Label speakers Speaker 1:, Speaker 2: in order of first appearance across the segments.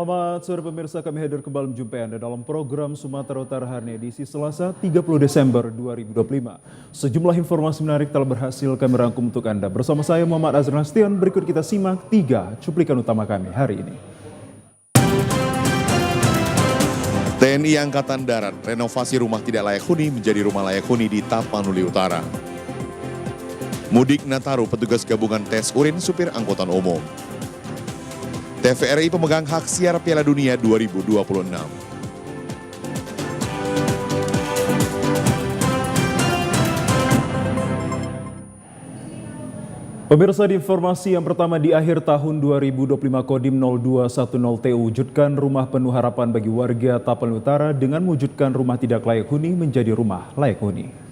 Speaker 1: Selamat sore pemirsa, kami hadir kembali menjumpai Anda dalam program Sumatera Utara hari ini edisi Selasa 30 Desember 2025. Sejumlah informasi menarik telah berhasil kami rangkum untuk Anda. Bersama saya Muhammad Azhar Nastion, berikut kita simak 3 cuplikan utama kami hari ini.
Speaker 2: TNI Angkatan Darat renovasi rumah tidak layak huni menjadi rumah layak huni di Tapanuli Utara. Mudik Nataru petugas gabungan tes urin supir angkutan umum. TVRI pemegang hak siar Piala Dunia 2026.
Speaker 1: Pemirsa, di informasi yang pertama, di akhir tahun 2025 Kodim 0210T wujudkan rumah penuh harapan bagi warga Tapanuli Utara dengan mewujudkan rumah tidak layak huni menjadi rumah layak huni.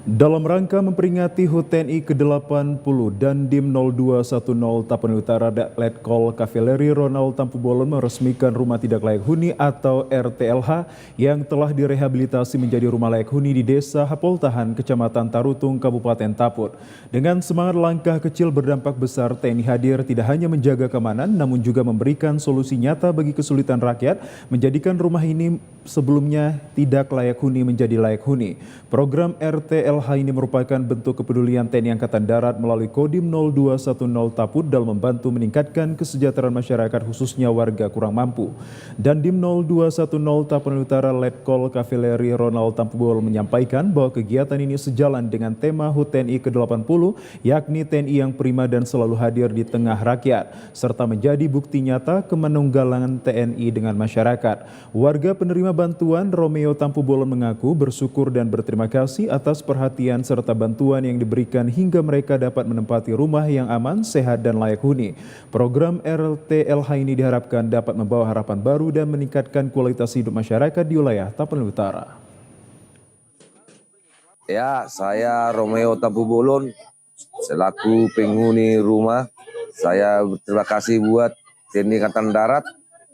Speaker 1: Dalam rangka memperingati HUT TNI ke-80 dan DIM 0210 Tapanuli Utara, Letkol Kavaleri Ronald Tampubolon meresmikan rumah tidak layak huni atau RTLH yang telah direhabilitasi menjadi rumah layak huni di Desa Hapoltahan, Kecamatan Tarutung, Kabupaten Taput. Dengan semangat langkah kecil berdampak besar, TNI hadir tidak hanya menjaga keamanan namun juga memberikan solusi nyata bagi kesulitan rakyat, menjadikan rumah ini sebelumnya tidak layak huni menjadi layak huni. Program RTLH ini merupakan bentuk kepedulian TNI Angkatan Darat melalui Kodim 0210 Taput dalam membantu meningkatkan kesejahteraan masyarakat khususnya warga kurang mampu. Dan DIM 0210 Tapanuli Utara Letkol Kavaleri Ronald Tampubolon menyampaikan bahwa kegiatan ini sejalan dengan tema HUT TNI ke-80, yakni TNI yang prima dan selalu hadir di tengah rakyat, serta menjadi bukti nyata kemanunggalan TNI dengan masyarakat. Warga penerima bantuan Romeo Tampubolon mengaku bersyukur dan berterima kasih atas perhatian serta bantuan yang diberikan hingga mereka dapat menempati rumah yang aman, sehat, dan layak huni. Program RTLH ini diharapkan dapat membawa harapan baru dan meningkatkan kualitas hidup masyarakat di wilayah Tapanuli Utara.
Speaker 3: Ya, saya Romeo Tampubolon selaku penghuni rumah. Saya berterima kasih buat TNI Angkatan Darat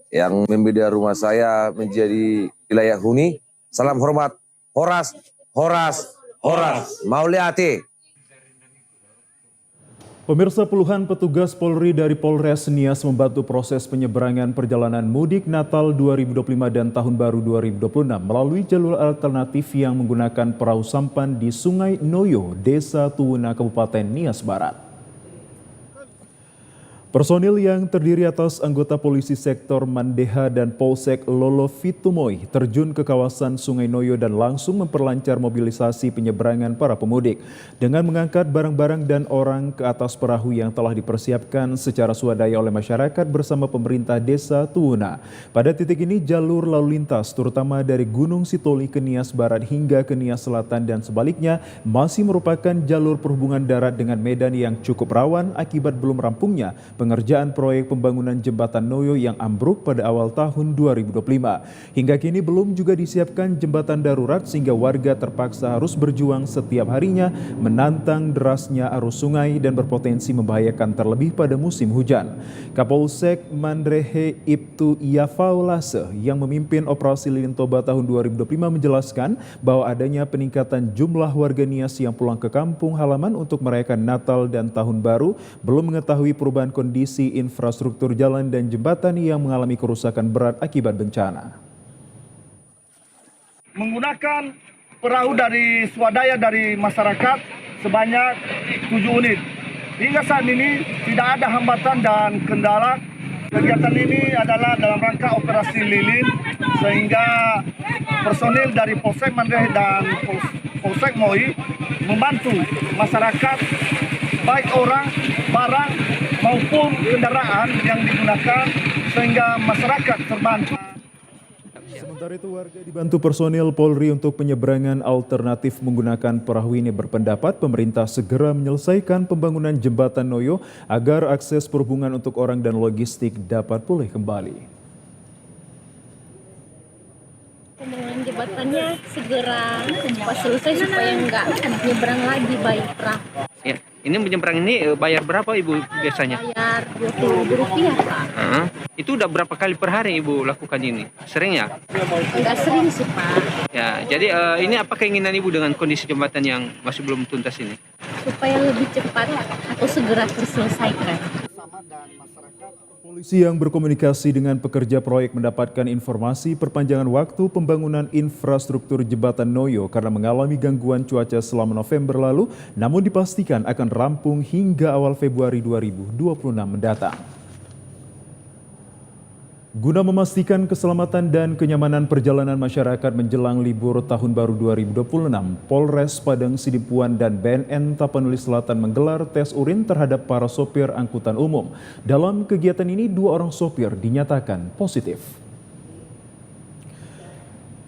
Speaker 3: yang membina rumah saya menjadi wilayah huni. Salam hormat, Horas, Horas, Horas, Mauliati.
Speaker 1: Pemirsa, puluhan petugas Polri dari Polres Nias membantu proses penyeberangan perjalanan mudik Natal 2025 dan Tahun Baru 2026 melalui jalur alternatif yang menggunakan perahu sampan di Sungai Noyo, Desa Tuwuna, Kabupaten Nias Barat. Personil yang terdiri atas anggota polisi sektor Mandeha dan Polsek Lolo Fitumoy terjun ke kawasan Sungai Noyo dan langsung memperlancar mobilisasi penyeberangan para pemudik dengan mengangkat barang-barang dan orang ke atas perahu yang telah dipersiapkan secara swadaya oleh masyarakat bersama pemerintah Desa Tuwuna. Pada titik ini jalur lalu lintas terutama dari Gunung Sitoli ke Nias Barat hingga ke Nias Selatan dan sebaliknya masih merupakan jalur perhubungan darat dengan medan yang cukup rawan akibat belum rampungnya pengerjaan proyek pembangunan jembatan Noyo yang ambruk pada awal tahun 2025. Hingga kini belum juga disiapkan jembatan darurat sehingga warga terpaksa harus berjuang setiap harinya menantang derasnya arus sungai dan berpotensi membahayakan terlebih pada musim hujan. Kapolsek Mandrehe Ibtu Yafaulase yang memimpin operasi Lilin Toba tahun 2025 menjelaskan bahwa adanya peningkatan jumlah warga Nias yang pulang ke kampung halaman untuk merayakan Natal dan Tahun Baru belum mengetahui perubahan kondisi infrastruktur jalan dan jembatan yang mengalami kerusakan berat akibat bencana.
Speaker 4: Menggunakan perahu dari swadaya dari masyarakat sebanyak 7 unit. Hingga saat ini tidak ada hambatan dan kendala. Kegiatan ini adalah dalam rangka operasi lilin sehingga personil dari Polsek Mandeh dan Polsek Moi membantu masyarakat baik orang, barang maupun kendaraan yang digunakan sehingga masyarakat terbantu.
Speaker 1: Sementara itu warga dibantu personil Polri untuk penyeberangan alternatif menggunakan perahu ini berpendapat pemerintah segera menyelesaikan pembangunan jembatan Noyo agar akses perhubungan untuk orang dan logistik dapat pulih kembali.
Speaker 5: Pembangunan jembatannya segera selesai supaya enggak nyebrang lagi bayi perahu.
Speaker 6: Ya, ini menyeberang ini bayar berapa Ibu biasanya?
Speaker 5: Bayar Rp20 Pak.
Speaker 6: Itu udah berapa kali per hari Ibu lakukan ini? Sering ya?
Speaker 5: Enggak sering sih Pak.
Speaker 6: Ya, jadi ini apa keinginan Ibu dengan kondisi jembatan yang masih belum tuntas ini?
Speaker 5: Supaya lebih cepat atau segera terselesaikan.
Speaker 1: Polisi yang berkomunikasi dengan pekerja proyek mendapatkan informasi perpanjangan waktu pembangunan infrastruktur jembatan Noyo karena mengalami gangguan cuaca selama November lalu, namun dipastikan akan rampung hingga awal Februari 2026 mendatang. Guna memastikan keselamatan dan kenyamanan perjalanan masyarakat menjelang libur Tahun Baru 2026, Polres Padang Sidimpuan dan BNN Tapanuli Selatan menggelar tes urin terhadap para sopir angkutan umum. Dalam kegiatan ini, 2 orang sopir dinyatakan positif.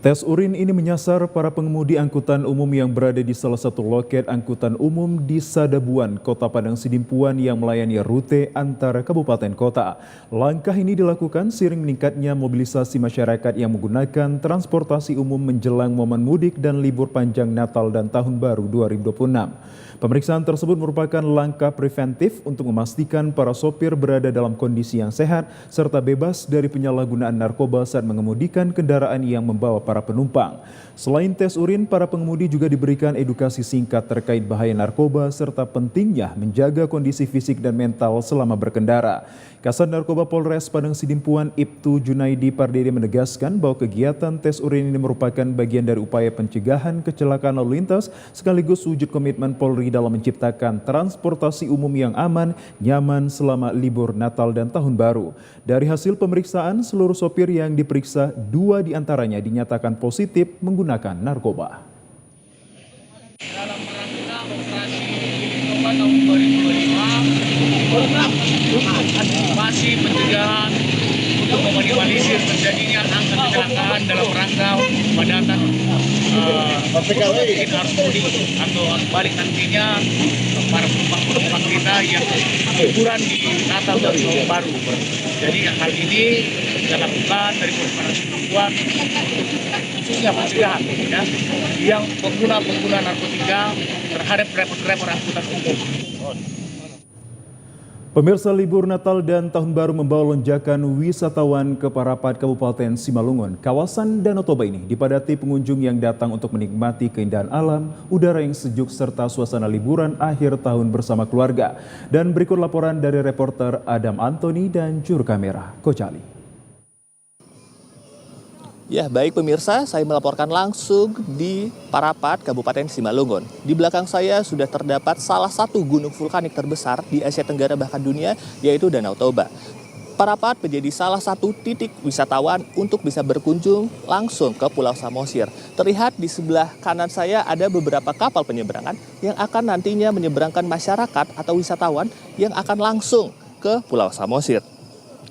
Speaker 1: Tes urin ini menyasar para pengemudi angkutan umum yang berada di salah satu loket angkutan umum di Sadabuan, Kota Padang Sidimpuan yang melayani rute antara kabupaten kota. Langkah ini dilakukan seiring meningkatnya mobilisasi masyarakat yang menggunakan transportasi umum menjelang momen mudik dan libur panjang Natal dan Tahun Baru 2026. Pemeriksaan tersebut merupakan langkah preventif untuk memastikan para sopir berada dalam kondisi yang sehat serta bebas dari penyalahgunaan narkoba saat mengemudikan kendaraan yang membawa para penumpang. Selain tes urin, para pengemudi juga diberikan edukasi singkat terkait bahaya narkoba serta pentingnya menjaga kondisi fisik dan mental selama berkendara. Kasat Narkoba Polres Padang Sidimpuan Ibtu Junaidi Pardede menegaskan bahwa kegiatan tes urin ini merupakan bagian dari upaya pencegahan kecelakaan lalu lintas sekaligus wujud komitmen Polri dalam menciptakan transportasi umum yang aman, nyaman selama libur Natal dan Tahun Baru. Dari hasil pemeriksaan, seluruh sopir yang diperiksa, 2 diantaranya dinyatakan positif menggunakan narkoba.
Speaker 7: Dalam rangka operasi Narkoba tahun 2025, program antisipasi pencegahan untuk meminimalisir terjadinya angka kecelakaan dalam rangka kepadatan mungkin arus mudik atau arus balik nantinya para penumpang kita yang liburan di Natal dan Tahun Baru. Jadi hal ini kita lakukan dari Polres Sidimpuan khususnya pencegahan ya, yang pengguna narkotika terhadap driver angkutan umum.
Speaker 1: Pemirsa, libur Natal dan Tahun Baru membawa lonjakan wisatawan ke Parapat, Kabupaten Simalungun. Kawasan Danau Toba ini dipadati pengunjung yang datang untuk menikmati keindahan alam, udara yang sejuk, serta suasana liburan akhir tahun bersama keluarga. Dan berikut laporan dari reporter Adam Antoni dan juru kamera Kocali.
Speaker 8: Ya, baik pemirsa, saya melaporkan langsung di Parapat, Kabupaten Simalungun. Di belakang saya sudah terdapat salah satu gunung vulkanik terbesar di Asia Tenggara bahkan dunia, yaitu Danau Toba. Parapat menjadi salah satu titik wisatawan untuk bisa berkunjung langsung ke Pulau Samosir. Terlihat di sebelah kanan saya ada beberapa kapal penyeberangan yang akan nantinya menyeberangkan masyarakat atau wisatawan yang akan langsung ke Pulau Samosir.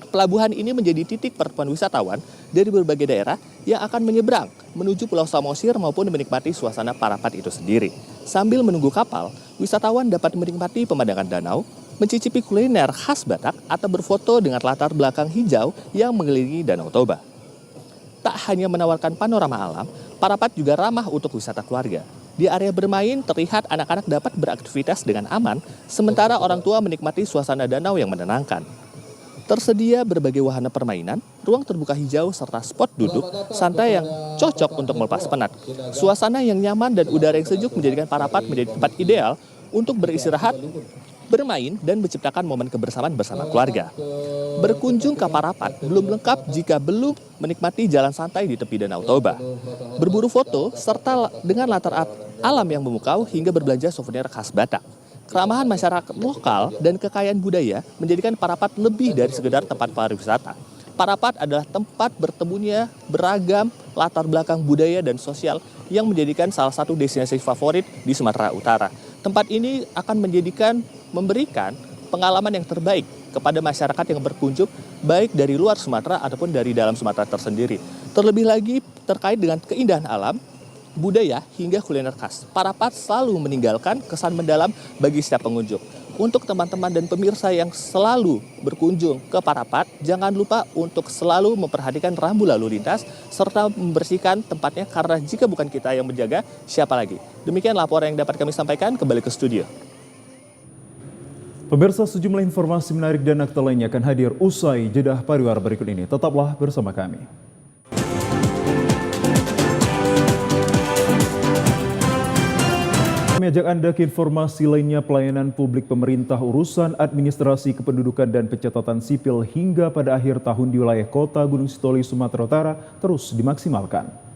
Speaker 8: Pelabuhan ini menjadi titik pertemuan wisatawan dari berbagai daerah yang akan menyeberang menuju Pulau Samosir maupun menikmati suasana Parapat itu sendiri. Sambil menunggu kapal, wisatawan dapat menikmati pemandangan danau, mencicipi kuliner khas Batak, atau berfoto dengan latar belakang hijau yang mengelilingi Danau Toba. Tak hanya menawarkan panorama alam, Parapat juga ramah untuk wisata keluarga. Di area bermain terlihat anak-anak dapat beraktivitas dengan aman, sementara orang tua menikmati suasana danau yang menenangkan. Tersedia berbagai wahana permainan, ruang terbuka hijau, serta spot duduk santai yang cocok untuk melepas penat. Suasana yang nyaman dan udara yang sejuk menjadikan Parapat menjadi tempat ideal untuk beristirahat, bermain, dan menciptakan momen kebersamaan bersama keluarga. Berkunjung ke Parapat belum lengkap jika belum menikmati jalan santai di tepi Danau Toba. Berburu foto, serta dengan latar alam yang memukau hingga berbelanja souvenir khas Batak. Keramahan masyarakat lokal dan kekayaan budaya menjadikan Parapat lebih dari sekedar tempat pariwisata. Parapat adalah tempat bertemunya beragam latar belakang budaya dan sosial yang menjadikan salah satu destinasi favorit di Sumatera Utara. Tempat ini akan memberikan pengalaman yang terbaik kepada masyarakat yang berkunjung baik dari luar Sumatera ataupun dari dalam Sumatera tersendiri. Terlebih lagi terkait dengan keindahan alam, budaya hingga kuliner khas. Parapat selalu meninggalkan kesan mendalam bagi setiap pengunjung. Untuk teman-teman dan pemirsa yang selalu berkunjung ke Parapat, jangan lupa untuk selalu memperhatikan rambu lalu lintas serta membersihkan tempatnya karena jika bukan kita yang menjaga, siapa lagi? Demikian laporan yang dapat kami sampaikan, kembali ke studio.
Speaker 1: Pemirsa, sejumlah informasi menarik dan aktual lainnya akan hadir usai jeda pariwara berikut ini. Tetaplah bersama kami. mengajak Anda ke informasi lainnya. Pelayanan publik pemerintah urusan administrasi kependudukan dan pencatatan sipil hingga pada akhir tahun di wilayah kota Gunung Sitoli, Sumatera Utara terus dimaksimalkan.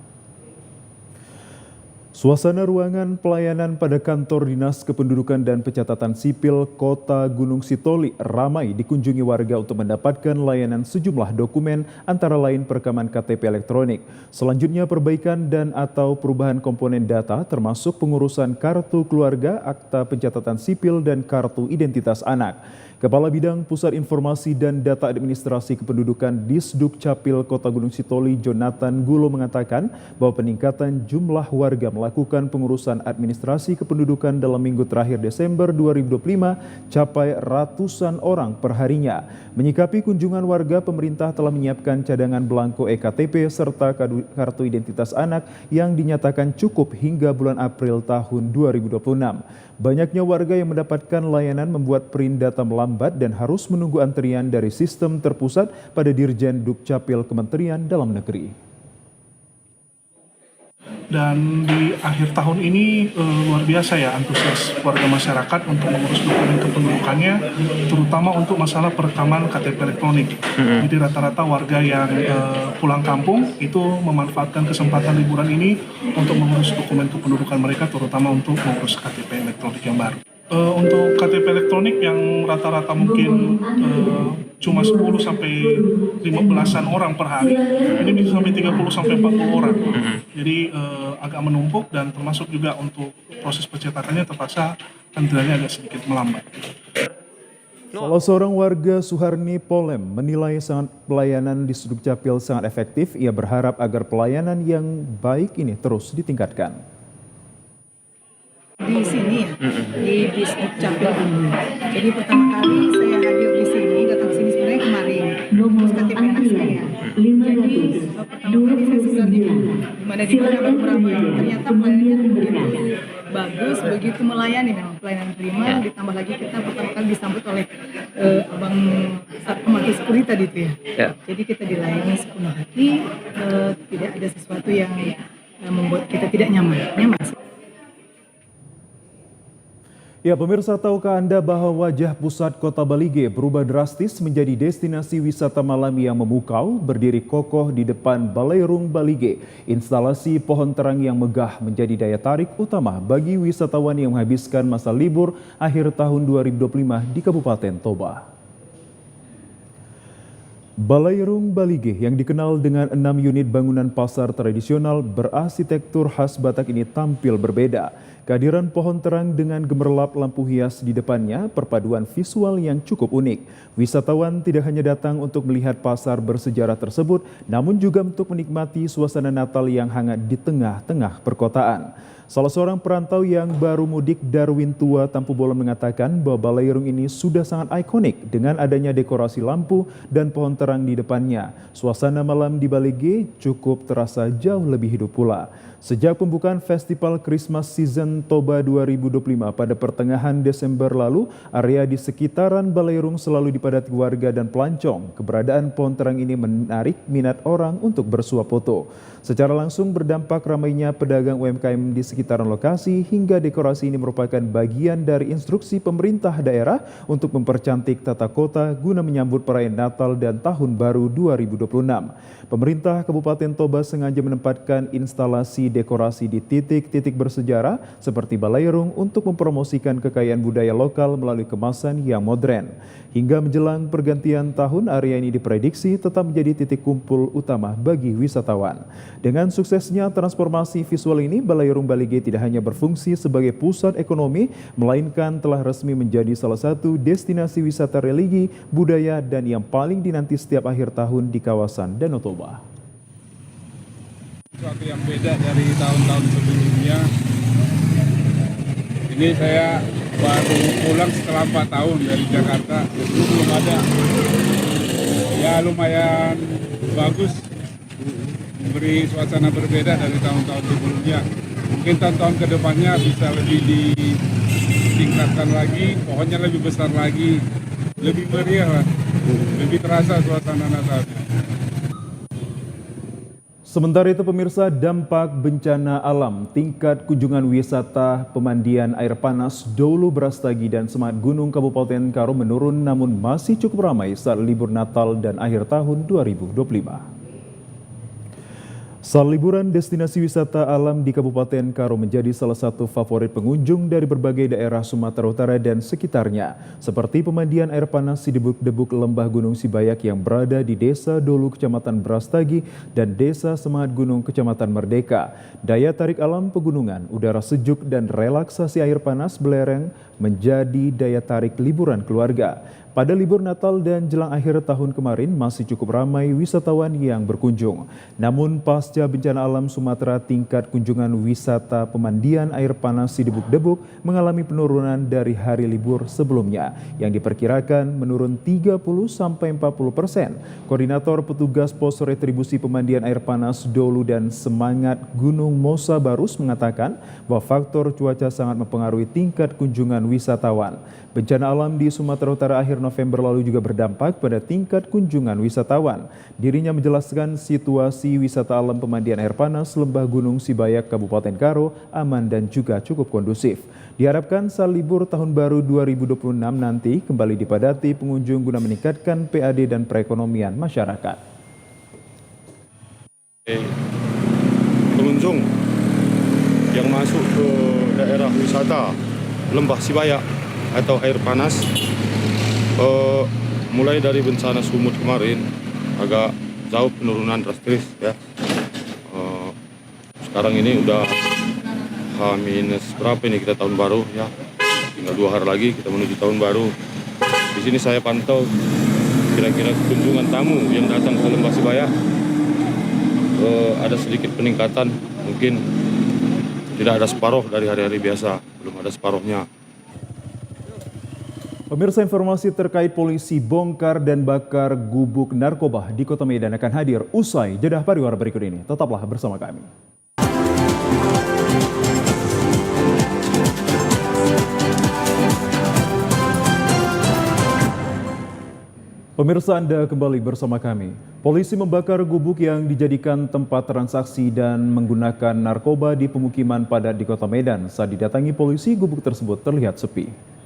Speaker 1: Suasana ruangan pelayanan pada kantor Dinas Kependudukan dan Pencatatan Sipil Kota Gunung Sitoli ramai dikunjungi warga untuk mendapatkan layanan sejumlah dokumen antara lain perekaman KTP elektronik. Selanjutnya perbaikan dan atau perubahan komponen data termasuk pengurusan kartu keluarga, akta pencatatan sipil dan kartu identitas anak. Kepala Bidang Pusat Informasi dan Data Administrasi Kependudukan Disduk Capil Kota Gunung Sitoli, Jonathan Gulo mengatakan bahwa peningkatan jumlah warga melakukan pengurusan administrasi kependudukan dalam minggu terakhir Desember 2025 capai ratusan orang per harinya. Menyikapi kunjungan warga, pemerintah telah menyiapkan cadangan belangko EKTP serta kartu identitas anak yang dinyatakan cukup hingga bulan April tahun 2026. Banyaknya warga yang mendapatkan layanan membuat print data melambat dan harus menunggu antrian dari sistem terpusat pada Dirjen Dukcapil Kementerian Dalam Negeri.
Speaker 9: Dan di akhir tahun ini luar biasa ya antusias warga masyarakat untuk mengurus dokumen kependudukannya, terutama untuk masalah perekaman KTP elektronik. Jadi rata-rata warga yang pulang kampung itu memanfaatkan kesempatan liburan ini untuk mengurus dokumen kependudukan mereka, terutama untuk mengurus KTP elektronik yang baru. Untuk KTP elektronik yang rata-rata mungkin cuma 10 sampai 15-an orang per hari, ini bisa sampai 30 sampai 40 orang. Jadi agak menumpuk dan termasuk juga untuk proses pencetakannya terpaksa antriannya agak sedikit melambat.
Speaker 1: Salah seorang warga Suharni Polem menilai pelayanan di Dukcapil sangat efektif. Ia berharap agar pelayanan yang baik ini terus ditingkatkan.
Speaker 10: Di sini ya, di Dukcapil ini. Jadi pertama kali saya hadir di sini, datang ke sini sebenarnya kemarin, terus KTP anak saya. Jadi pertama kali saya sudah di mana beberapa, ternyata pelayanannya begitu bagus, begitu melayani, memang pelayanan prima. Ditambah lagi kita pertama kali disambut oleh abang pembantu security tadi itu ya. Jadi kita dilayani sepenuh hati, tidak ada sesuatu yang membuat kita tidak nyaman sih.
Speaker 1: Ya, pemirsa, tahukah Anda bahwa wajah pusat kota Balige berubah drastis menjadi destinasi wisata malam yang memukau, berdiri kokoh di depan Balairung Balige. Instalasi pohon terang yang megah menjadi daya tarik utama bagi wisatawan yang menghabiskan masa libur akhir tahun 2025 di Kabupaten Toba. Balairung Balige yang dikenal dengan 6 unit bangunan pasar tradisional berarsitektur khas Batak ini tampil berbeda. Kehadiran pohon terang dengan gemerlap lampu hias di depannya, perpaduan visual yang cukup unik. Wisatawan tidak hanya datang untuk melihat pasar bersejarah tersebut, namun juga untuk menikmati suasana Natal yang hangat di tengah-tengah perkotaan. Salah seorang perantau yang baru mudik, Darwin Tua Tampu Bolon, mengatakan bahwa Balairung ini sudah sangat ikonik dengan adanya dekorasi lampu dan pohon terang di depannya. Suasana malam di Balige cukup terasa jauh lebih hidup pula. Sejak pembukaan Festival Christmas Season Toba 2025 pada pertengahan Desember lalu, area di sekitaran Balairung selalu dipadati warga dan pelancong. Keberadaan pohon terang ini menarik minat orang untuk bersuap foto. Secara langsung berdampak ramainya pedagang UMKM di sekitaran lokasi, hingga dekorasi ini merupakan bagian dari instruksi pemerintah daerah untuk mempercantik tata kota guna menyambut perayaan Natal dan Tahun Baru 2026. Pemerintah Kabupaten Toba sengaja menempatkan instalasi dekorasi di titik-titik bersejarah seperti Balairung untuk mempromosikan kekayaan budaya lokal melalui kemasan yang modern. Hingga menjelang pergantian tahun, area ini diprediksi tetap menjadi titik kumpul utama bagi wisatawan. Dengan suksesnya transformasi visual ini, Balairung Balige tidak hanya berfungsi sebagai pusat ekonomi, melainkan telah resmi menjadi salah satu destinasi wisata religi, budaya, dan yang paling dinanti setiap akhir tahun di kawasan Danau Toba.
Speaker 11: Sesuatu yang beda dari tahun-tahun sebelumnya. Ini saya baru pulang setelah 4 tahun dari Jakarta. Itu belum ada. Ya lumayan bagus. Memberi suasana berbeda dari tahun-tahun sebelumnya. Mungkin tahun-tahun ke depannya bisa lebih ditingkatkan lagi, pohonnya lebih besar lagi, lebih meriah lah, lebih terasa suasana Natalnya.
Speaker 1: Sementara itu pemirsa, dampak bencana alam, tingkat kunjungan wisata pemandian air panas Dolu Brastagi dan Semangat Gunung Kabupaten Karo menurun namun masih cukup ramai saat libur Natal dan akhir tahun 2025. Saat liburan, destinasi wisata alam di Kabupaten Karo menjadi salah satu favorit pengunjung dari berbagai daerah Sumatera Utara dan sekitarnya, seperti pemandian air panas Sidebuk-Debuk Lembah Gunung Sibayak yang berada di Desa Dolu, Kecamatan Brastagi, dan Desa Semangat Gunung, Kecamatan Merdeka. Daya tarik alam pegunungan, udara sejuk, dan relaksasi air panas belereng menjadi daya tarik liburan keluarga. Pada libur Natal dan jelang akhir tahun kemarin masih cukup ramai wisatawan yang berkunjung. Namun pasca bencana alam Sumatera, tingkat kunjungan wisata pemandian air panas Sidebuk-Debuk mengalami penurunan dari hari libur sebelumnya yang diperkirakan menurun 30-40%. Koordinator petugas pos retribusi pemandian air panas Dolu dan Semangat Gunung Mosa Barus mengatakan bahwa faktor cuaca sangat mempengaruhi tingkat kunjungan wisatawan. Bencana alam di Sumatera Utara akhir November lalu juga berdampak pada tingkat kunjungan wisatawan. Dirinya menjelaskan situasi wisata alam pemandian air panas Lembah Gunung Sibayak Kabupaten Karo aman dan juga cukup kondusif. Diharapkan saat libur tahun baru 2026 nanti kembali dipadati pengunjung guna meningkatkan PAD dan perekonomian masyarakat.
Speaker 12: Pengunjung yang masuk ke daerah wisata Lembah Sibayak atau air panas mulai dari bencana sumut kemarin agak jauh penurunan drastis ya. Sekarang ini udah H- berapa ini kita tahun baru ya, tinggal 2 hari lagi kita menuju tahun baru. Di sini saya pantau kira-kira kunjungan tamu yang datang ke Lembah Sibayak ada sedikit peningkatan, mungkin tidak ada separuh dari hari-hari biasa, belum ada separuhnya.
Speaker 1: Pemirsa, informasi terkait polisi bongkar dan bakar gubuk narkoba di Kota Medan akan hadir usai jeda pariwara berikut ini. Tetaplah bersama kami. Pemirsa, Anda kembali bersama kami. Polisi membakar gubuk yang dijadikan tempat transaksi dan menggunakan narkoba di pemukiman padat di Kota Medan. Saat didatangi polisi, gubuk tersebut terlihat sepi.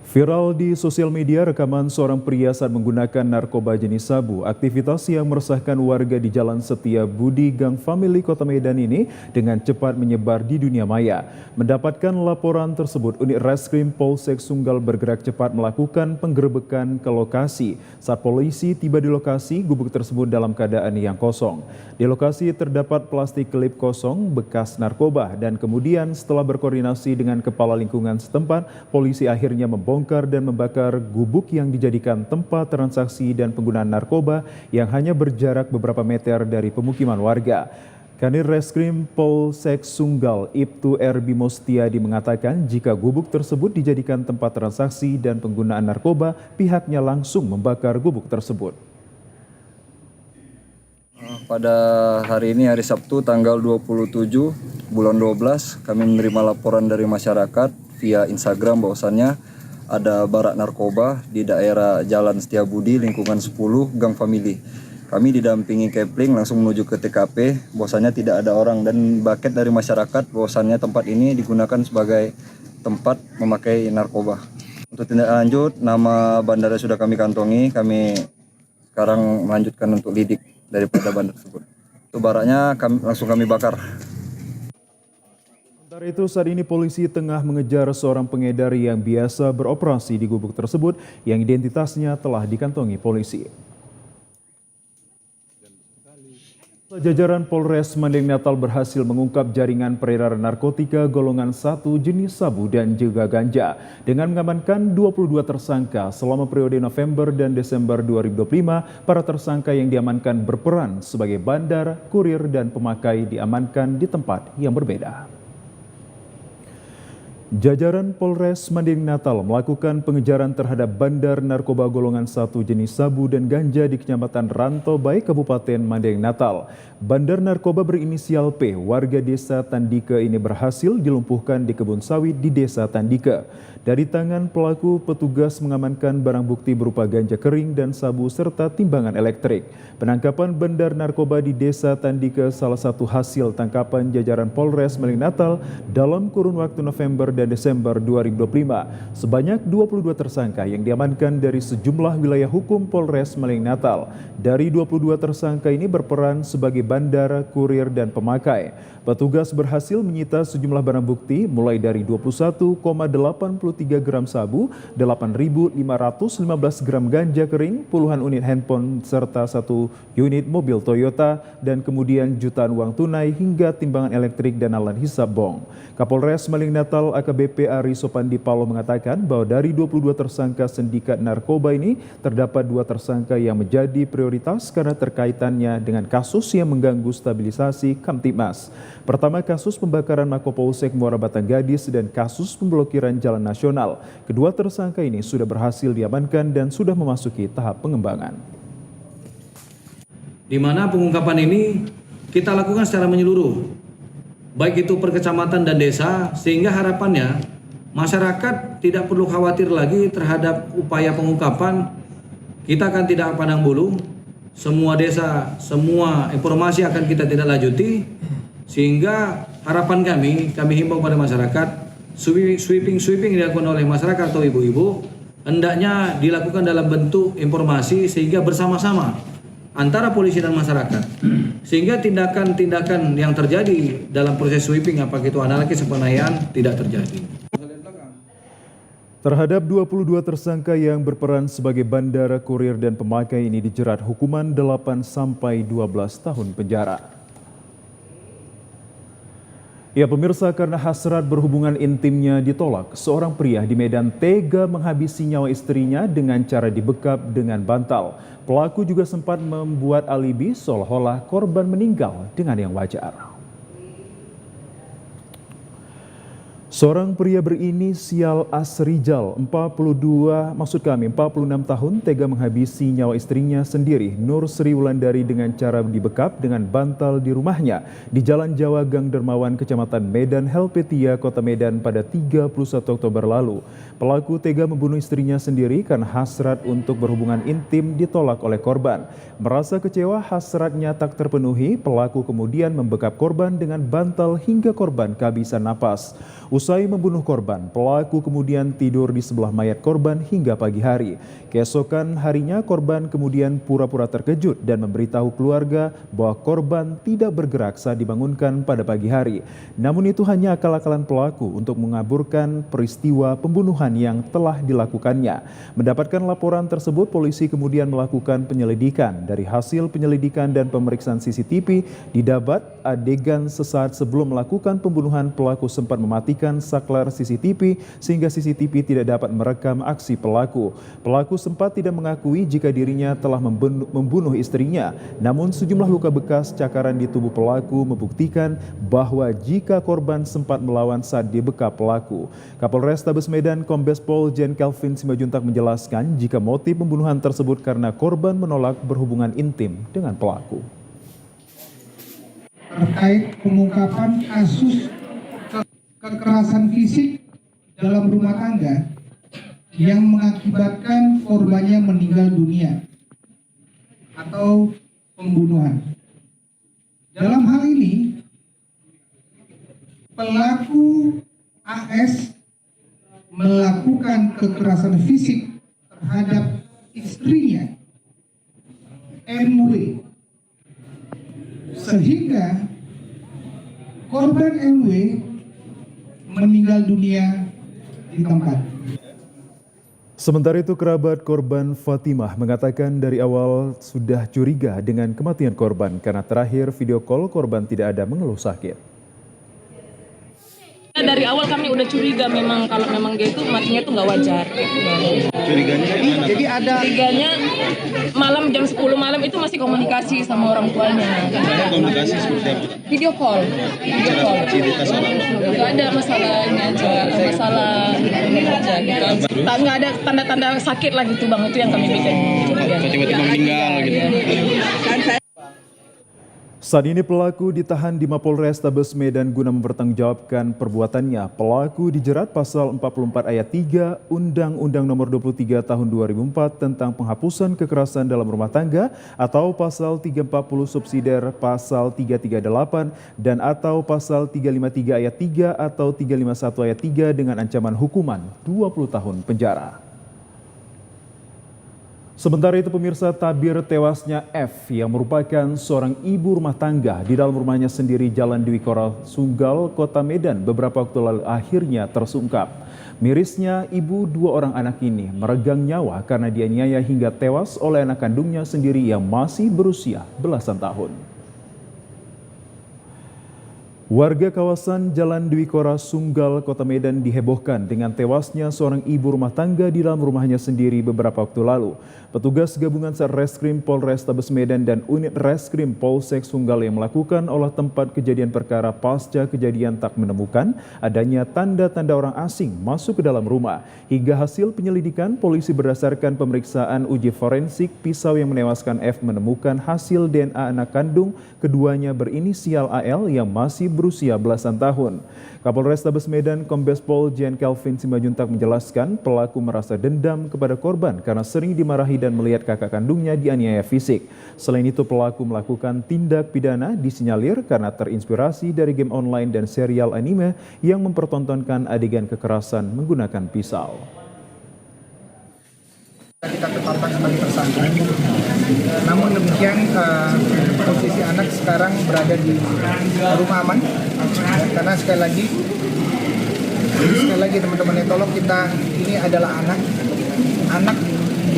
Speaker 1: Viral di sosial media rekaman seorang pria saat menggunakan narkoba jenis sabu. Aktivitas yang meresahkan warga di Jalan Setia Budi, Gang Family, Kota Medan ini dengan cepat menyebar di dunia maya. Mendapatkan laporan tersebut, unit Reskrim Polsek Sunggal bergerak cepat melakukan penggerebekan ke lokasi. Saat polisi tiba di lokasi, gubuk tersebut dalam keadaan yang kosong. Di lokasi terdapat plastik klip kosong bekas narkoba dan kemudian setelah berkoordinasi dengan kepala lingkungan setempat, polisi akhirnya membongkar dan membakar gubuk yang dijadikan tempat transaksi dan penggunaan narkoba yang hanya berjarak beberapa meter dari pemukiman warga. Kanit Reskrim Polsek Sunggal Ibtu R. Bimostiadi mengatakan jika gubuk tersebut dijadikan tempat transaksi dan penggunaan narkoba, pihaknya langsung membakar gubuk tersebut.
Speaker 13: Pada hari ini, hari Sabtu, tanggal 27 bulan 12, kami menerima laporan dari masyarakat via Instagram bahwasannya ada barak narkoba di daerah Jalan Setiabudi, lingkungan 10, Gang Family. Kami didampingi Kepling langsung menuju ke TKP, bahwasannya tidak ada orang dan baket dari masyarakat bahwasannya tempat ini digunakan sebagai tempat memakai narkoba. Untuk tindak lanjut, nama bandara sudah kami kantongi, kami sekarang melanjutkan untuk lidik daripada bandar tersebut. Itu baraknya langsung kami bakar.
Speaker 1: Sementara itu, saat ini polisi tengah mengejar seorang pengedar yang biasa beroperasi di gubuk tersebut yang identitasnya telah dikantongi polisi. Jajaran Polres Mandailing Natal berhasil mengungkap jaringan peredaran narkotika golongan 1 jenis sabu dan juga ganja dengan mengamankan 22 tersangka selama periode November dan Desember 2025. Para tersangka yang diamankan berperan sebagai bandar, kurir, dan pemakai diamankan di tempat yang berbeda. Jajaran Polres Mandailing Natal melakukan pengejaran terhadap bandar narkoba golongan 1 jenis sabu dan ganja di Kecamatan Rantau Baik, Kabupaten Mandailing Natal. Bandar narkoba berinisial P, warga desa Tandike ini berhasil dilumpuhkan di kebun sawit di desa Tandike. Dari tangan pelaku, petugas mengamankan barang bukti berupa ganja kering dan sabu serta timbangan elektrik. Penangkapan bandar narkoba di desa Tandike salah satu hasil tangkapan jajaran Polres Mandailing Natal dalam kurun waktu November dan Desember 2025. Sebanyak 22 tersangka yang diamankan dari sejumlah wilayah hukum Polres Mandailing Natal. Dari 22 tersangka ini berperan sebagai bandar, kurir, dan pemakai. Petugas berhasil menyita sejumlah barang bukti mulai dari 21,83 gram sabu, 8.515 gram ganja kering, puluhan unit handphone, serta 1 unit mobil Toyota, dan kemudian jutaan uang tunai hingga timbangan elektrik dan alat hisab bong. Kapolres Mandailing Natal AKBP Ari Sopandi Palo mengatakan bahwa dari 22 tersangka sindikat narkoba ini terdapat 2 tersangka yang menjadi prioritas karena terkaitannya dengan kasus yang mengganggu stabilisasi Kamtibmas. Pertama, kasus pembakaran Mapolsek Muara Batanggadis dan kasus pemblokiran jalan nasional. Kedua tersangka ini sudah berhasil diamankan dan sudah memasuki tahap pengembangan.
Speaker 14: Di mana pengungkapan ini kita lakukan secara menyeluruh, baik itu per kecamatan dan desa, sehingga harapannya masyarakat tidak perlu khawatir lagi terhadap upaya pengungkapan. Kita akan tidak pandang bulu, semua desa, semua informasi akan kita tidak lanjuti, sehingga harapan kami himbau pada masyarakat, sweeping yang dilakukan oleh masyarakat atau ibu-ibu hendaknya dilakukan dalam bentuk informasi sehingga bersama-sama antara polisi dan masyarakat, sehingga tindakan-tindakan yang terjadi dalam proses sweeping, apakah itu anarkis atau penganiayaan, tidak terjadi.
Speaker 1: Terhadap 22 tersangka yang berperan sebagai bandar, kurir, dan pemakai ini dijerat hukuman 8 sampai 12 tahun penjara. Ya pemirsa, karena hasrat berhubungan intimnya ditolak, seorang pria di Medan tega menghabisi nyawa istrinya dengan cara dibekap dengan bantal. Pelaku juga sempat membuat alibi seolah-olah korban meninggal dengan yang wajar. Seorang pria berinisial Asrijal, 46 tahun, tega menghabisi nyawa istrinya sendiri, Nur Sri Wulandari, dengan cara dibekap dengan bantal di rumahnya di Jalan Jawa Gang Dermawan, Kecamatan Medan Helvetia, Kota Medan pada 31 Oktober lalu. Pelaku tega membunuh istrinya sendiri karena hasrat untuk berhubungan intim ditolak oleh korban. Merasa kecewa hasratnya tak terpenuhi, pelaku kemudian membekap korban dengan bantal hingga korban kehabisan napas. Usai membunuh korban, pelaku kemudian tidur di sebelah mayat korban hingga pagi hari. Keesokan harinya korban kemudian pura-pura terkejut dan memberitahu keluarga bahwa korban tidak bergerak saat dibangunkan pada pagi hari. Namun itu hanya akal-akalan pelaku untuk mengaburkan peristiwa pembunuhan yang telah dilakukannya. Mendapatkan laporan tersebut, polisi kemudian melakukan penyelidikan. Dari hasil penyelidikan dan pemeriksaan CCTV, didapat adegan sesaat sebelum melakukan pembunuhan, pelaku sempat mematikan saklar CCTV sehingga CCTV tidak dapat merekam aksi pelaku. Pelaku sempat tidak mengakui jika dirinya telah membunuh istrinya. Namun sejumlah luka bekas cakaran di tubuh pelaku membuktikan bahwa jika korban sempat melawan saat dibekap pelaku. Kapolres Tabes Medan Kombes Pol Jen Kelvin Simajuntak menjelaskan jika motif pembunuhan tersebut karena korban menolak berhubungan intim dengan pelaku.
Speaker 15: Terkait pengungkapan kasus kekerasan fisik dalam rumah tangga yang mengakibatkan korbannya meninggal dunia atau pembunuhan. Dalam hal ini, pelaku AS melakukan kekerasan fisik terhadap istrinya MW, sehingga korban MW meninggal dunia di tempat.
Speaker 1: Sementara itu, kerabat korban Fatimah mengatakan dari awal sudah curiga dengan kematian korban karena terakhir video call korban tidak ada mengeluh sakit.
Speaker 16: Dari awal kami udah curiga memang kalau memang dia itu matinya itu nggak wajar.
Speaker 17: Curiganya gimana? Jadi ada
Speaker 16: Curiganya malam jam 10 malam itu masih komunikasi sama orang tuanya.
Speaker 17: komunikasi seperti apa?
Speaker 16: Video call.
Speaker 17: Cerita soal apa?
Speaker 16: Nggak ada masalah ini aja, masalah ini aja gitu. Nggak ada tanda-tanda sakit lah gitu bang, itu yang kami bikin curiga.
Speaker 17: Tiba-tiba meninggal gitu.
Speaker 1: Saat ini pelaku ditahan di Mapolrestabes Medan guna mempertanggungjawabkan perbuatannya. Pelaku dijerat pasal 44 ayat 3 Undang-Undang Nomor 23 Tahun 2004 tentang penghapusan kekerasan dalam rumah tangga atau pasal 340 subsidiar pasal 338 dan atau pasal 353 ayat 3 atau 351 ayat 3 dengan ancaman hukuman 20 tahun penjara. Sementara itu pemirsa, tabir tewasnya F yang merupakan seorang ibu rumah tangga di dalam rumahnya sendiri Jalan Dwi Kora Sunggal, Kota Medan beberapa waktu lalu akhirnya tersungkap. Mirisnya ibu dua orang anak ini meregang nyawa karena dianiaya hingga tewas oleh anak kandungnya sendiri yang masih berusia belasan tahun. Warga kawasan Jalan Dwi Kora Sunggal, Kota Medan dihebohkan dengan tewasnya seorang ibu rumah tangga di dalam rumahnya sendiri beberapa waktu lalu. Petugas gabungan Satreskrim Polrestabes Medan dan unit Reskrim Polsek Sunggal yang melakukan olah tempat kejadian perkara pasca kejadian tak menemukan adanya tanda-tanda orang asing masuk ke dalam rumah. Hingga hasil penyelidikan, polisi berdasarkan pemeriksaan uji forensik pisau yang menewaskan F menemukan hasil DNA anak kandung keduanya berinisial AL yang masih berusia belasan tahun. Kapolrestabes Medan Kombes Pol Jen Kelvin Simajuntak menjelaskan pelaku merasa dendam kepada korban karena sering dimarahi dan melihat kakak kandungnya dianiaya fisik. Selain itu pelaku melakukan tindak pidana disinyalir karena terinspirasi dari game online dan serial anime yang mempertontonkan adegan kekerasan menggunakan pisau.
Speaker 15: Kita tetapkan sebagai tersangka. Namun demikian posisi anak sekarang berada di rumah aman karena sekali lagi teman-teman tolong kita, ini adalah anak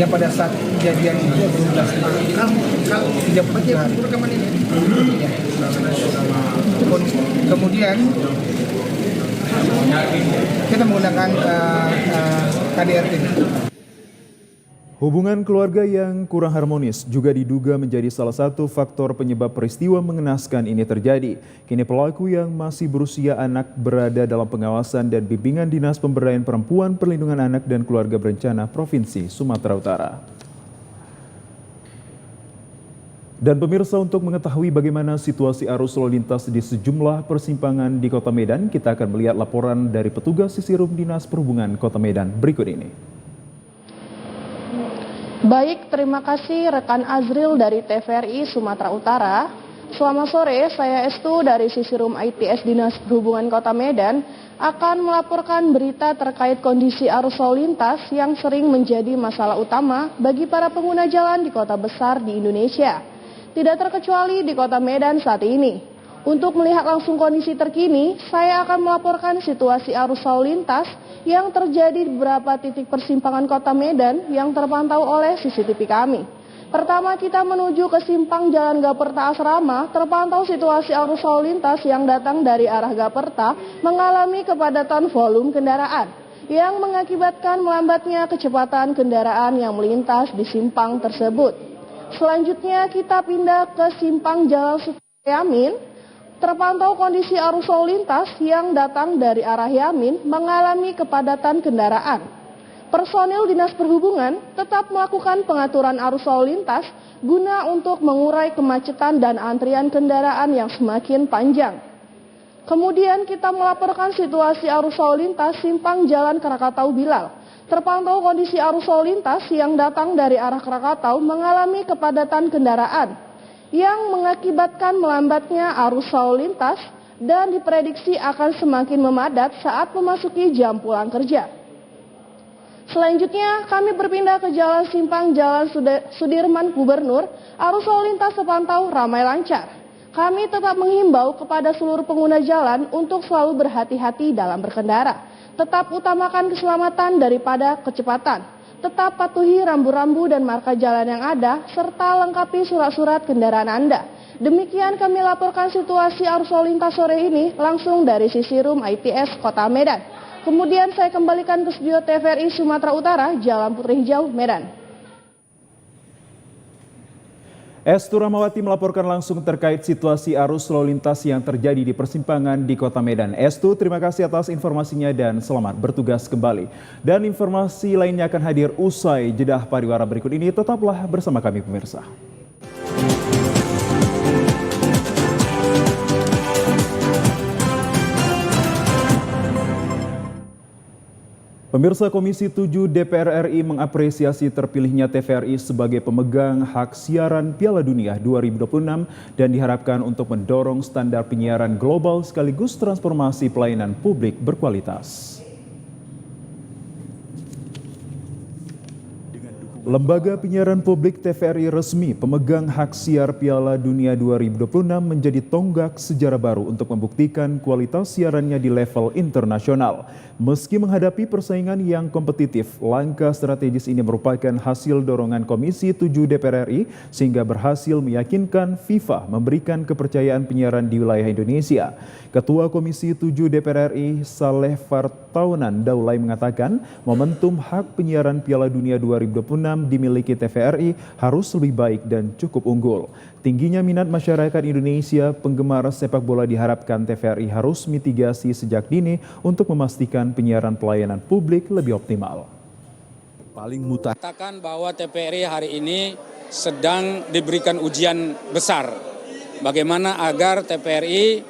Speaker 15: yang pada saat kejadian itu 12 tahun. Kemudian kita menggunakan KDRT.
Speaker 1: Hubungan keluarga yang kurang harmonis juga diduga menjadi salah satu faktor penyebab peristiwa mengenaskan ini terjadi. Kini pelaku yang masih berusia anak berada dalam pengawasan dan bimbingan Dinas Pemberdayaan Perempuan, Perlindungan Anak dan Keluarga Berencana Provinsi Sumatera Utara. Dan pemirsa, untuk mengetahui bagaimana situasi arus lalu lintas di sejumlah persimpangan di Kota Medan, kita akan melihat laporan dari petugas Sisirum Dinas Perhubungan Kota Medan berikut ini.
Speaker 18: Baik, terima kasih rekan Azril dari TVRI Sumatera Utara. Selamat sore, saya Estu dari Sisirum ITS Dinas Perhubungan Kota Medan akan melaporkan berita terkait kondisi arus lalu lintas yang sering menjadi masalah utama bagi para pengguna jalan di kota besar di Indonesia. Tidak terkecuali di Kota Medan saat ini. Untuk melihat langsung kondisi terkini, saya akan melaporkan situasi arus lalu lintas yang terjadi di beberapa titik persimpangan Kota Medan yang terpantau oleh CCTV kami. Pertama, kita menuju ke simpang Jalan Gaperta Asrama, terpantau situasi arus lalu lintas yang datang dari arah Gaperta mengalami kepadatan volume kendaraan yang mengakibatkan melambatnya kecepatan kendaraan yang melintas di simpang tersebut. Selanjutnya kita pindah ke simpang Jalan Yamin. Terpantau kondisi arus lalu lintas yang datang dari arah Yamin mengalami kepadatan kendaraan. Personil Dinas Perhubungan tetap melakukan pengaturan arus lalu lintas guna untuk mengurai kemacetan dan antrian kendaraan yang semakin panjang. Kemudian kita melaporkan situasi arus lalu lintas simpang Jalan Krakatau Bilal. Terpantau kondisi arus lalu lintas yang datang dari arah Krakatau mengalami kepadatan kendaraan yang mengakibatkan melambatnya arus lalu lintas dan diprediksi akan semakin memadat saat memasuki jam pulang kerja. Selanjutnya kami berpindah ke Jalan Simpang Jalan Sudirman Gubernur, arus lalu lintas terpantau ramai lancar. Kami tetap menghimbau kepada seluruh pengguna jalan untuk selalu berhati-hati dalam berkendara. Tetap utamakan keselamatan daripada kecepatan. Tetap patuhi rambu-rambu dan marka jalan yang ada, serta lengkapi surat-surat kendaraan Anda. Demikian kami laporkan situasi arus lalu lintas sore ini langsung dari Sisi Room ITS Kota Medan. Kemudian saya kembalikan ke studio TVRI Sumatera Utara, Jalan Putri Hijau, Medan.
Speaker 1: Estu Rahmawati melaporkan langsung terkait situasi arus lalu lintas yang terjadi di persimpangan di Kota Medan. Estu, terima kasih atas informasinya dan selamat bertugas kembali. Dan informasi lainnya akan hadir usai jeda pariwara berikut ini. Tetaplah bersama kami pemirsa. Pemirsa, Komisi 7 DPR RI mengapresiasi terpilihnya TVRI sebagai pemegang hak siaran Piala Dunia 2026 dan diharapkan untuk mendorong standar penyiaran global sekaligus transformasi pelayanan publik berkualitas. Lembaga Penyiaran Publik TVRI resmi pemegang hak siar Piala Dunia 2026 menjadi tonggak sejarah baru untuk membuktikan kualitas siarannya di level internasional. Meski menghadapi persaingan yang kompetitif, langkah strategis ini merupakan hasil dorongan Komisi 7 DPR RI sehingga berhasil meyakinkan FIFA memberikan kepercayaan penyiaran di wilayah Indonesia. Ketua Komisi 7 DPR RI Saleh Fartaunan Daulay mengatakan momentum hak penyiaran Piala Dunia 2026 dimiliki TVRI harus lebih baik dan cukup unggul. Tingginya minat masyarakat Indonesia penggemar sepak bola diharapkan TVRI harus mitigasi sejak dini untuk memastikan penyiaran pelayanan publik lebih optimal.
Speaker 19: Paling mengatakan bahwa TVRI hari ini sedang diberikan ujian besar. Bagaimana agar TVRI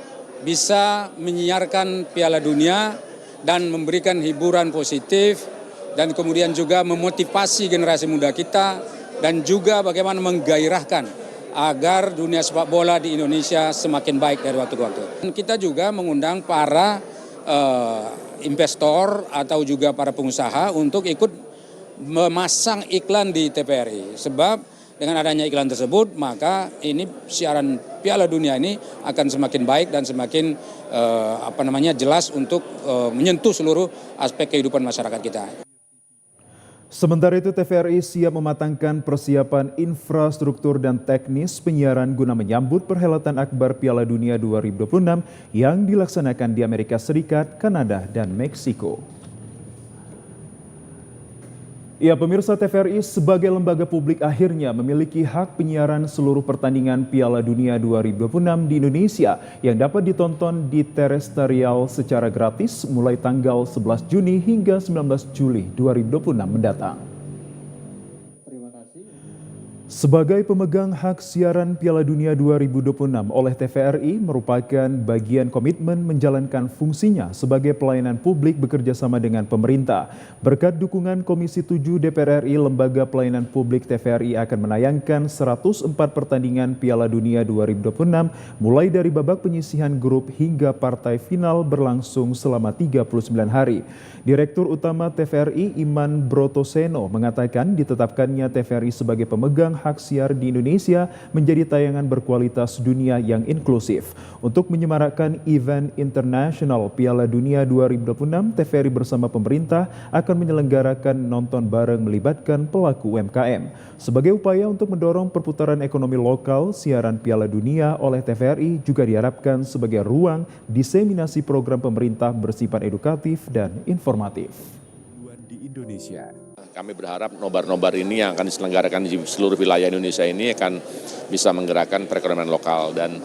Speaker 19: bisa menyiarkan Piala Dunia dan memberikan hiburan positif dan kemudian juga memotivasi generasi muda kita dan juga bagaimana menggairahkan agar dunia sepak bola di Indonesia semakin baik dari waktu ke waktu. Dan kita juga mengundang para investor atau juga para pengusaha untuk ikut memasang iklan di TVRI. Sebab dengan adanya iklan tersebut maka ini siaran Piala Dunia ini akan semakin baik dan semakin jelas untuk menyentuh seluruh aspek kehidupan masyarakat kita.
Speaker 1: Sementara itu TVRI siap mematangkan persiapan infrastruktur dan teknis penyiaran guna menyambut perhelatan akbar Piala Dunia 2026 yang dilaksanakan di Amerika Serikat, Kanada, dan Meksiko. Ya, pemirsa, TVRI sebagai lembaga publik akhirnya memiliki hak penyiaran seluruh pertandingan Piala Dunia 2026 di Indonesia yang dapat ditonton di terestrial secara gratis mulai tanggal 11 Juni hingga 19 Juli 2026 mendatang. Sebagai pemegang hak siaran Piala Dunia 2026 oleh TVRI merupakan bagian komitmen menjalankan fungsinya sebagai pelayanan publik bekerja sama dengan pemerintah. Berkat dukungan Komisi 7 DPR RI, Lembaga Pelayanan Publik TVRI akan menayangkan 104 pertandingan Piala Dunia 2026 mulai dari babak penyisihan grup hingga partai final berlangsung selama 39 hari. Direktur Utama TVRI Iman Brotoseno mengatakan ditetapkannya TVRI sebagai pemegang hak siar di Indonesia menjadi tayangan berkualitas dunia yang inklusif. Untuk menyemarakkan event internasional Piala Dunia 2026, TVRI bersama pemerintah akan menyelenggarakan nonton bareng melibatkan pelaku UMKM. Sebagai upaya untuk mendorong perputaran ekonomi lokal, siaran Piala Dunia oleh TVRI juga diharapkan sebagai ruang diseminasi program pemerintah bersifat edukatif dan informatif.
Speaker 2: Di Indonesia. Kami berharap nobar-nobar ini yang akan diselenggarakan di seluruh wilayah Indonesia ini akan bisa menggerakkan perekonomian lokal, dan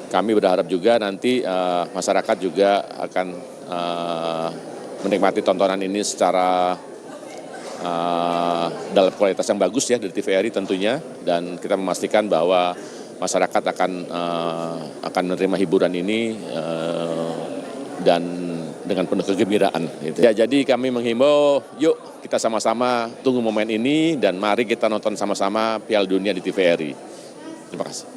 Speaker 2: kami berharap juga nanti masyarakat juga akan menikmati tontonan ini secara dalam kualitas yang bagus ya dari TVRI tentunya, dan kita memastikan bahwa masyarakat akan menerima hiburan ini dan dengan penuh kegembiraan. Gitu. Ya, jadi kami menghimbau, yuk kita sama-sama tunggu momen ini dan mari kita nonton sama-sama Piala Dunia di TVRI. Terima kasih.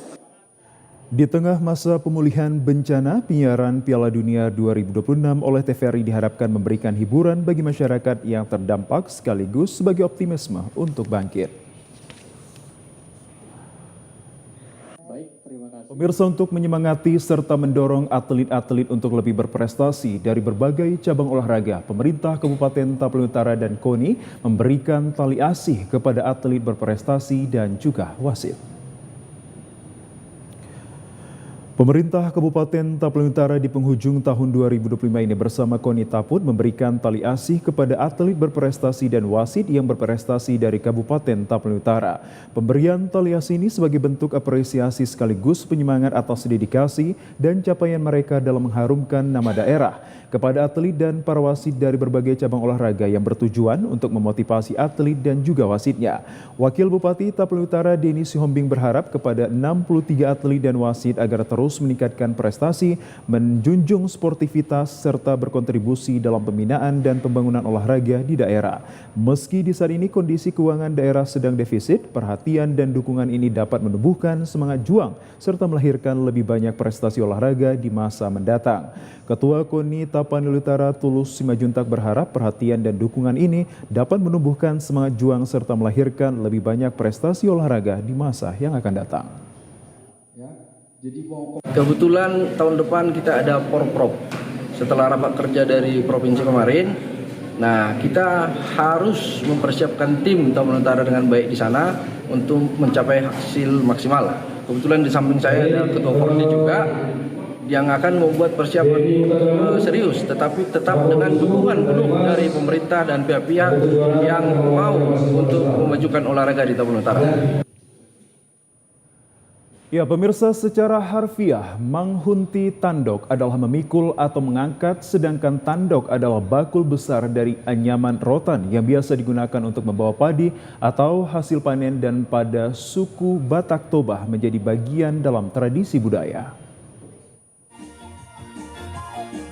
Speaker 1: Di tengah masa pemulihan bencana, penyiaran Piala Dunia 2026 oleh TVRI diharapkan memberikan hiburan bagi masyarakat yang terdampak sekaligus sebagai optimisme untuk bangkit. Pemirsa, untuk menyemangati serta mendorong atlet-atlet untuk lebih berprestasi dari berbagai cabang olahraga, pemerintah Kabupaten Tapani Utara dan KONI memberikan tali asih kepada atlet berprestasi dan juga wasit. Pemerintah Kabupaten Tapani Utara di penghujung tahun 2025 ini bersama KONI Taput memberikan tali asih kepada atlet berprestasi dan wasit yang berprestasi dari Kabupaten Tapani Utara. Pemberian tali asih ini sebagai bentuk apresiasi sekaligus penyemangat atas dedikasi dan capaian mereka dalam mengharumkan nama daerah kepada atlet dan para wasit dari berbagai cabang olahraga yang bertujuan untuk memotivasi atlet dan juga wasitnya. Wakil Bupati Tapani Utara Denny Sihombing berharap kepada 63 atlet dan wasit agar terus meningkatkan prestasi, menjunjung sportivitas, serta berkontribusi dalam pembinaan dan pembangunan olahraga di daerah. Meski di saat ini kondisi keuangan daerah sedang defisit, perhatian dan dukungan ini dapat menumbuhkan semangat juang serta melahirkan lebih banyak prestasi olahraga di masa mendatang. Ketua KONI Tapani Utara Tulus Simajuntak berharap perhatian dan dukungan ini dapat menumbuhkan semangat juang serta melahirkan lebih banyak prestasi olahraga di masa yang akan datang.
Speaker 20: Kebetulan tahun depan kita ada Porprov setelah rapat kerja dari provinsi kemarin. Nah, kita harus mempersiapkan tim Tapani Utara dengan baik di sana untuk mencapai hasil maksimal. Kebetulan di samping saya ada Ketua Porni juga yang akan membuat persiapan serius, tetapi tetap dengan dukungan penuh dari pemerintah dan pihak-pihak yang mau untuk memajukan olahraga di Tapani Utara.
Speaker 1: Ya, pemirsa, secara harfiah, menghunti tandok adalah memikul atau mengangkat, sedangkan tandok adalah bakul besar dari anyaman rotan yang biasa digunakan untuk membawa padi atau hasil panen dan pada suku Batak Toba menjadi bagian dalam tradisi budaya.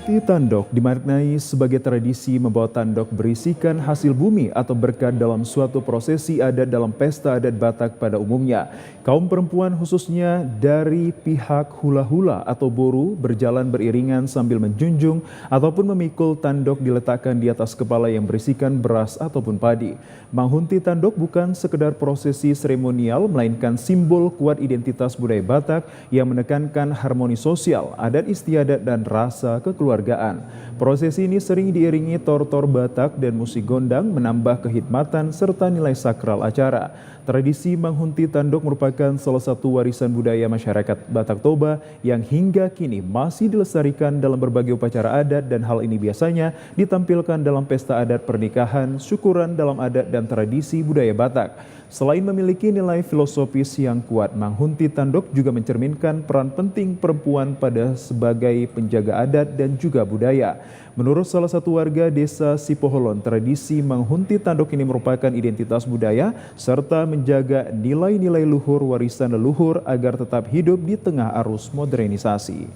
Speaker 1: Tandok dimaknai sebagai tradisi membawa tandok berisikan hasil bumi atau berkat dalam suatu prosesi adat dalam pesta adat Batak pada umumnya. Kaum perempuan khususnya dari pihak hula-hula atau boru berjalan beriringan sambil menjunjung ataupun memikul tandok diletakkan di atas kepala yang berisikan beras ataupun padi. Menghunti tandok bukan sekedar prosesi seremonial, melainkan simbol kuat identitas budaya Batak yang menekankan harmoni sosial, adat istiadat dan rasa kekeluargaan. Prosesi ini sering diiringi tor-tor Batak dan musik gondang menambah kehikmatan serta nilai sakral acara. Tradisi menghunti tandok merupakan salah satu warisan budaya masyarakat Batak Toba yang hingga kini masih dilestarikan dalam berbagai upacara adat dan hal ini biasanya ditampilkan dalam pesta adat pernikahan, syukuran dalam adat dan tradisi budaya Batak. Selain memiliki nilai filosofis yang kuat, menghunti tandok juga mencerminkan peran penting perempuan pada sebagai penjaga adat dan juga budaya. Menurut salah satu warga desa Sipoholon, tradisi menghunti tandok ini merupakan identitas budaya serta menjaga nilai-nilai luhur warisan leluhur agar tetap hidup di tengah arus modernisasi.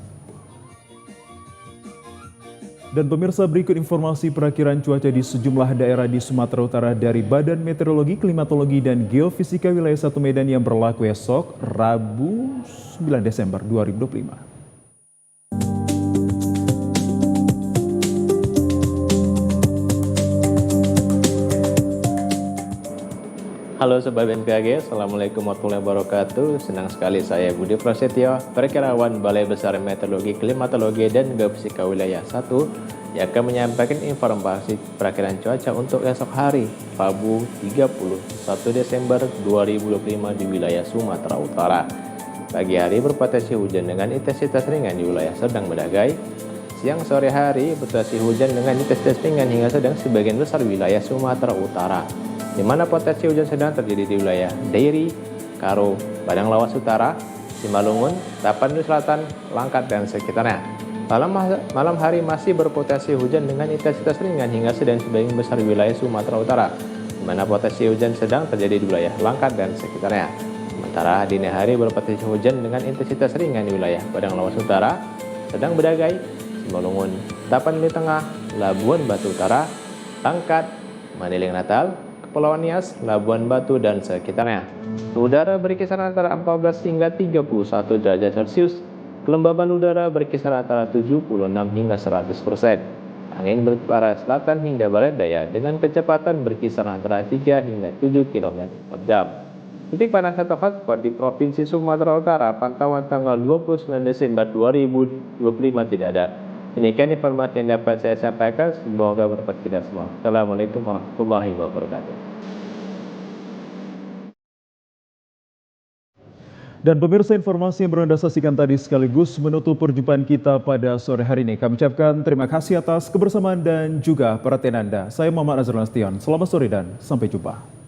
Speaker 1: Dan pemirsa, berikut informasi perakiran cuaca di sejumlah daerah di Sumatera Utara dari Badan Meteorologi, Klimatologi, dan Geofisika Wilayah 1 Medan yang berlaku esok, Rabu 9 Desember 2025.
Speaker 21: Halo Sobat BMKG, Assalamualaikum warahmatullahi wabarakatuh. Senang sekali saya Budi Prasetyo, Perkirawan Balai Besar Meteorologi, Klimatologi, dan Geofisika Wilayah 1 yang akan menyampaikan informasi perakiran cuaca untuk esok hari, Rabu 31 Desember 2025 di wilayah Sumatera Utara. Pagi hari berpotensi hujan dengan intensitas ringan di wilayah sedang mendagai. Siang sore hari berpotensi hujan dengan intensitas ringan hingga sedang sebagian besar wilayah Sumatera Utara, di mana potensi hujan sedang terjadi di wilayah Dairi, Karo, Padang Lawas Utara, Simalungun, Tapanuli Selatan, Langkat, dan sekitarnya. Malam hari masih berpotensi hujan dengan intensitas ringan hingga sedang sebagian besar wilayah Sumatera Utara, di mana potensi hujan sedang terjadi di wilayah Langkat dan sekitarnya. Sementara dini hari berpotensi hujan dengan intensitas ringan di wilayah Padang Lawas Utara, Sedang Bedagai, Simalungun, Tapanuli Tengah, Labuan Batu Utara, Langkat, Maniling Natal, Kepulauan Nias, Labuan Batu, dan sekitarnya. Udara berkisar antara 14 hingga 31 derajat Celcius. Kelembaban udara berkisar antara 76 hingga 100%. Angin berarah selatan hingga barat daya dengan kecepatan berkisar antara 3 hingga 7 km per jam. Titik panas atau hotspot di Provinsi Sumatera Utara pantauan tanggal 29 Desember 2025 tidak ada. Demikian informasi yang dapat saya sampaikan, semoga bermanfaat kita semua. Assalamualaikum warahmatullahi wabarakatuh.
Speaker 1: Dan pemirsa, informasi yang Anda saksikan tadi sekaligus menutup perjumpaan kita pada sore hari ini. Kami ucapkan terima kasih atas kebersamaan dan juga perhatian Anda. Saya Muhammad Azrul Nastion. Selamat sore dan sampai jumpa.